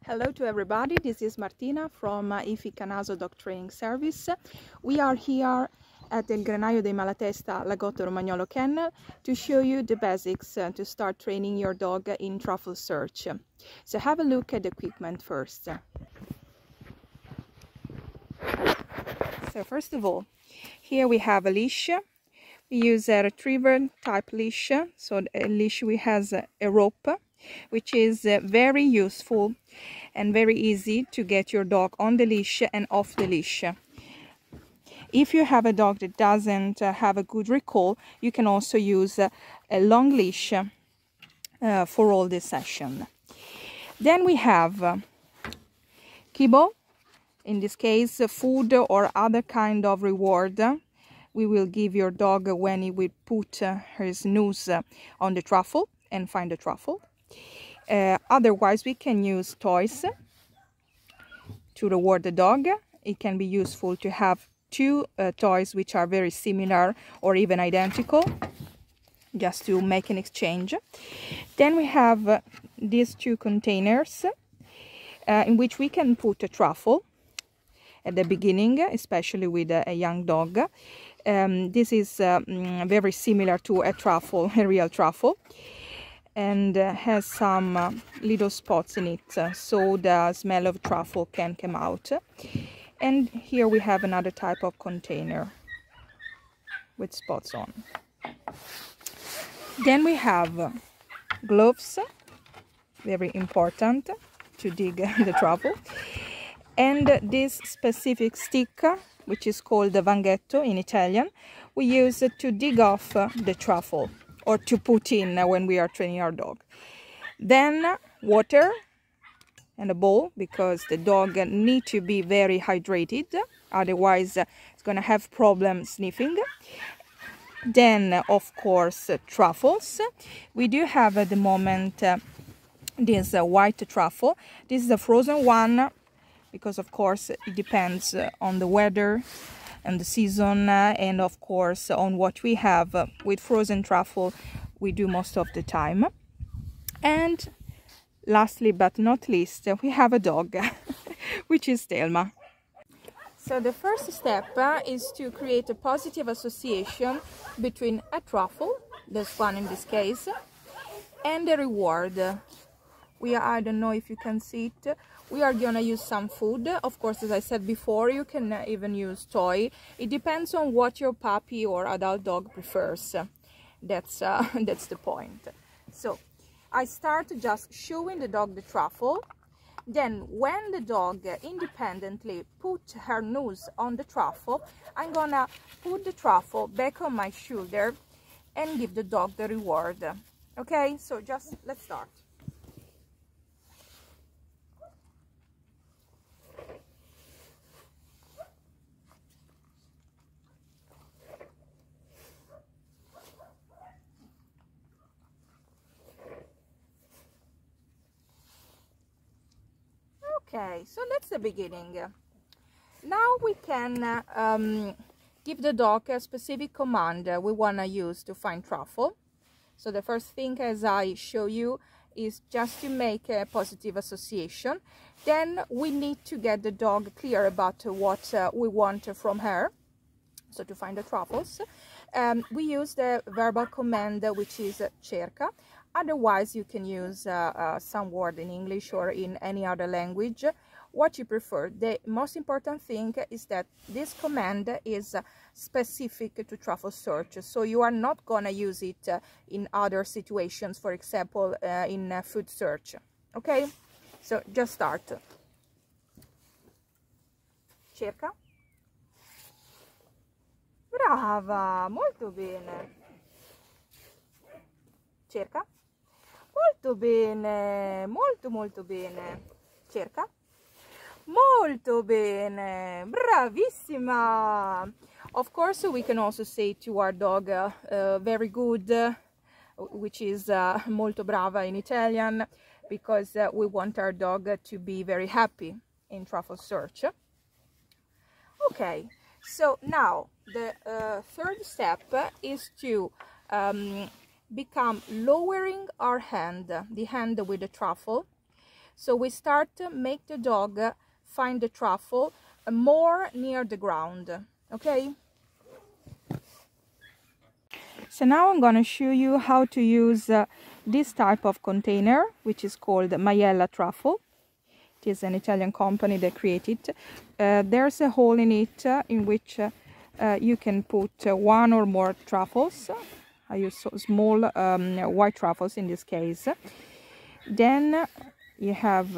Hello to everybody, this is Martina from IFI Canaso Dog Training Service. We are here at the Granaio dei Malatesta Lagotto Romagnolo Kennel to show you the basics to start training your dog in truffle search. So have a look at the equipment first. So first of all, here we have a leash. We use a retriever type leash, so a leash which has a rope, which is very useful and very easy to get your dog on the leash and off the leash. If you have a dog that doesn't have a good recall, you can also use a long leash for all this session. Then we have kibble, in this case food or other kind of reward we will give your dog when he will put his nose on the truffle and find the truffle. Otherwise, we can use toys to reward the dog. It can be useful to have two toys which are very similar or even identical, just to make an exchange. Then we have these two containers in which we can put a truffle at the beginning, especially with a young dog. This is very similar to a truffle, a real truffle, and has some little spots in it, so the smell of truffle can come out. And here we have another type of container with spots on. Then we have gloves, very important to dig the truffle, and this specific stick, which is called the vanghetto in Italian, we use it to dig off the truffle or to put in when we are training our dog. Then water and a bowl, because the dog needs to be very hydrated, otherwise it's going to have problems sniffing. Then of course truffles. We do have at the moment this white truffle. This is a frozen one, because of course it depends on the weather and the season, and of course on what we have. With frozen truffle we do most of the time. And lastly but not least, we have a dog which is Thelma. So the first step is to create a positive association between a truffle, this one in this case, and a reward. I don't know if you can see it, we are gonna use some food. Of course, as I said before, you can even use toy. It depends on what your puppy or adult dog prefers. That's the point. So I start just showing the dog the truffle. Then when the dog independently put her nose on the truffle, I'm gonna put the truffle back on my shoulder and give the dog the reward. Okay, so just let's start. Okay, so that's the beginning. Now we can give the dog a specific command we want to use to find truffle. So the first thing, as I show you, is just to make a positive association. Then we need to get the dog clear about what we want from her, so to find the truffles. We use the verbal command, which is cerca. Otherwise, you can use some word in English or in any other language, what you prefer. The most important thing is that this command is specific to truffle search, so you are not gonna use it in other situations, for example, in food search. Okay, so just start. Cerca. Brava, molto bene. Cerca. Molto bene, molto bene. Cerca. Molto bene, bravissima. Of course, we can also say to our dog very good, which is molto brava in Italian, because we want our dog to be very happy in truffle search. Okay, so now the third step is to become lowering our hand, the hand with the truffle, So we start to make the dog find the truffle more near the ground, okay? So now I'm going to show you how to use this type of container, which is called Maiella Truffle. It is an Italian company that created it. There's a hole in it in which you can put one or more truffles. I use small white truffles in this case. Then you have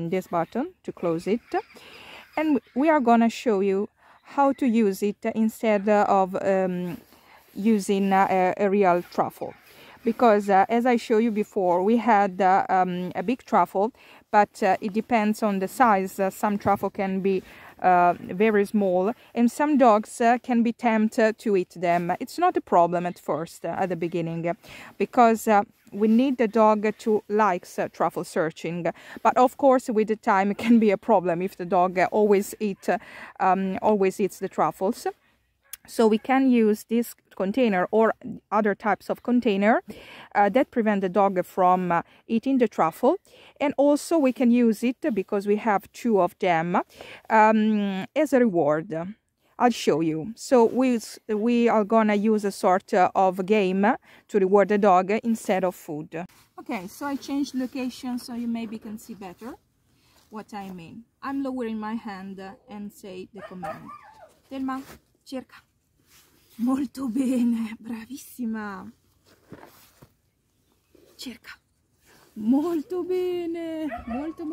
this button to close it. And we are going to show you how to use it instead of using a real truffle. Because as I showed you before, we had a big truffle, but it depends on the size. Some truffle can be very small, and some dogs can be tempted to eat them. It's not a problem at first, at the beginning, because we need the dog to like truffle searching. But of course, with the time, it can be a problem if the dog always eats the truffles. So we can use this container or other types of container that prevent the dog from eating the truffle. And also we can use it, because we have 2 of them, as a reward. I'll show you. So we are gonna use a sort of game to reward the dog instead of food. Okay, so I changed location so you maybe can see better what I mean. I'm lowering my hand and say the command. Telma, cerca. Molto bene, bravissima. Cerca. Molto bene, molto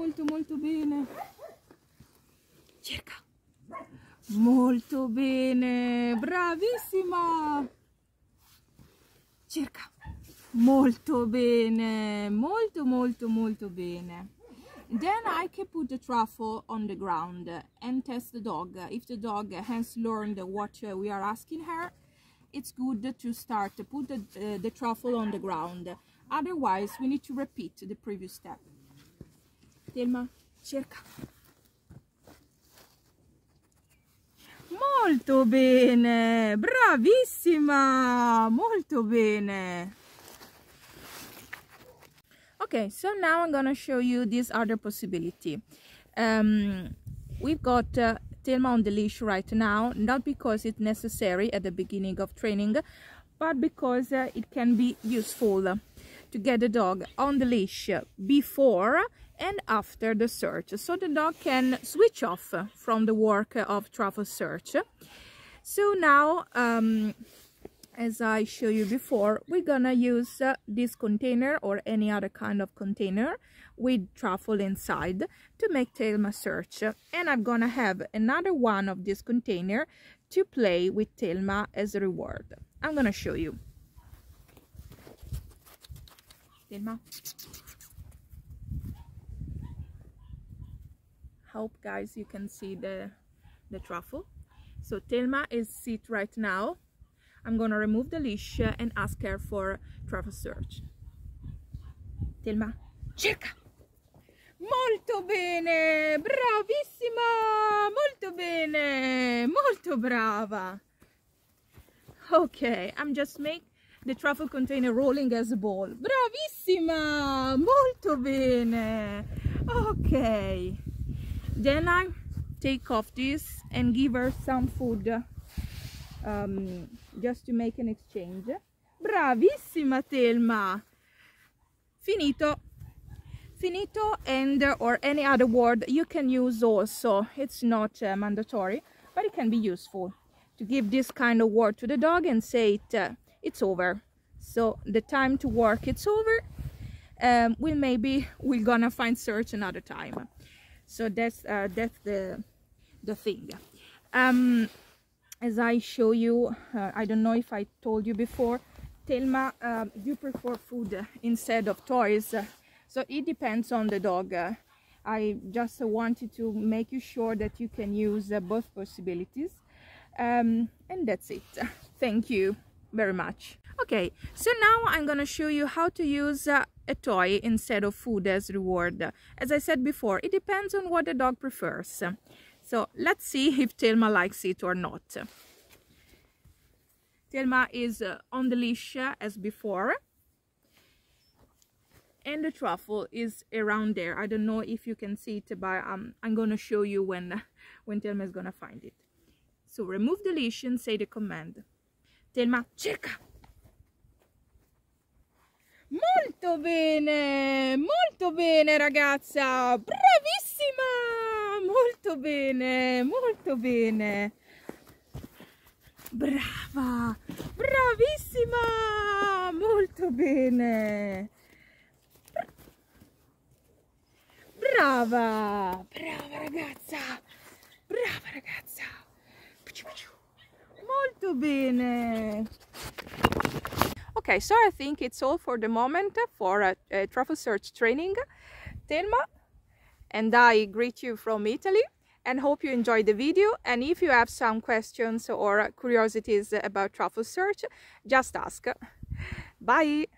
bene. Cerca. Molto bene, bravissima. Cerca. Molto bene, molto bene. Then I can put the truffle on the ground and test the dog. If the dog has learned what we are asking her, it's good to start to put the truffle on the ground. Otherwise, we need to repeat the previous step. Telma, cerca. Molto bene, bravissima, molto bene. Okay, so now I'm gonna show you this other possibility. We've got Telma on the leash right now, not because it's necessary at the beginning of training, but because it can be useful to get the dog on the leash before and after the search, so the dog can switch off from the work of truffle search. So now, as I showed you before, we're gonna use this container or any other kind of container with truffle inside to make Telma search. And I'm gonna have another one of this container to play with Telma as a reward. I'm gonna show you. Telma. Hope guys you can see the truffle. So Telma is sit right now. I'm gonna remove the leash and ask her for truffle search. Telma, cerca. Molto bene, bravissima, molto bene, molto brava. Okay, I'm just make the truffle container rolling as a ball. Bravissima, molto bene. Okay, then I take off this and give her some food. Just to make an exchange. Bravissima Telma. Finito. Finito, and or any other word you can use also. It's not mandatory, but it can be useful to give this kind of word to the dog and say it's over. So the time to work, it's over. We're gonna find search another time. So that's the thing. As I show you, I don't know if I told you before, Telma, you prefer food instead of toys. So it depends on the dog. I just wanted to make you sure that you can use both possibilities. And that's it. Thank you very much. Okay, so now I'm gonna show you how to use a toy instead of food as reward. As I said before, it depends on what the dog prefers. So let's see if Telma likes it or not. Telma is on the leash as before. and the truffle is around there. I don't know if you can see it, but I'm gonna show you when Telma is gonna find it. So remove the leash and say the command. Telma, cerca! Molto bene ragazza, bravissima, molto bene, brava, bravissima, molto bene, brava ragazza, molto bene. Okay, so I think it's all for the moment for a truffle search training. Telma and I greet you from Italy and hope you enjoyed the video. And if you have some questions or curiosities about truffle search, just ask. Bye!